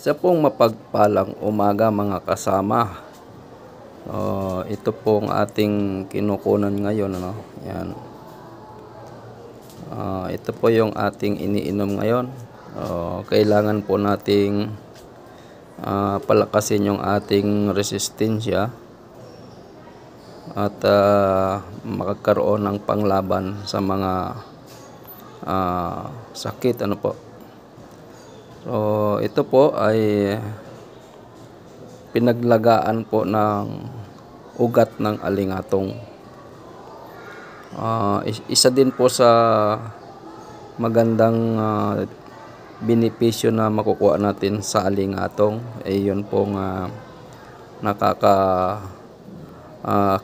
Isa pong mapagpalang umaga mga kasama. Ito pong ating kinukunan ngayon, ano? Yan. Ito po yung ating iniinom ngayon. Kailangan po nating palakasin yung ating resistensya at makakaroon ng panglaban sa mga sakit, ano po. So ito po ay pinaglagaan po ng ugat ng alingatong. Isa din po sa magandang benepisyo na makukuha natin sa alingatong ay yun pong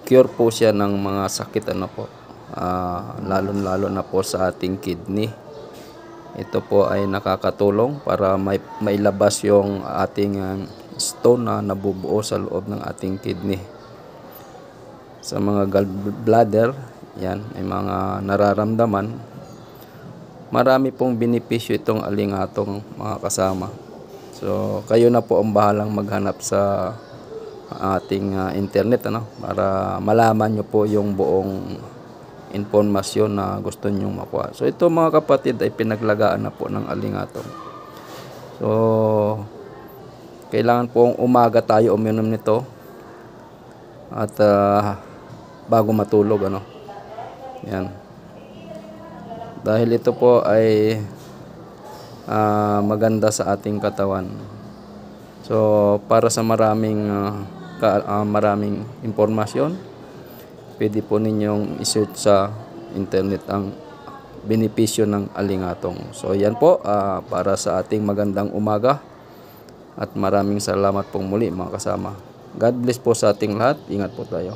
cure po siya ng mga sakit, ano po, lalo na po sa ating kidney. Ito po ay nakakatulong para mailabas yung ating stone na nabubuo sa loob ng ating kidney. Sa mga gallbladder, yan, may mga nararamdaman. Marami pong benepisyo itong alingatong mga kasama. So kayo na po ang bahalang maghanap sa ating internet, ano, para malaman nyo po yung buong informasyon na gusto nyong makuha. So ito mga kapatid ay pinaglagaan na po ng alingatong. So kailangan po umaga tayo uminom nito at bago matulog, ano. Yan. Dahil ito po ay maganda sa ating katawan. So para sa maraming impormasyon, pwede po ninyong isearch sa internet ang benepisyo ng alingatong. So yan po para sa ating magandang umaga at maraming salamat pong muli mga kasama. God bless po sa ating lahat. Ingat po tayo.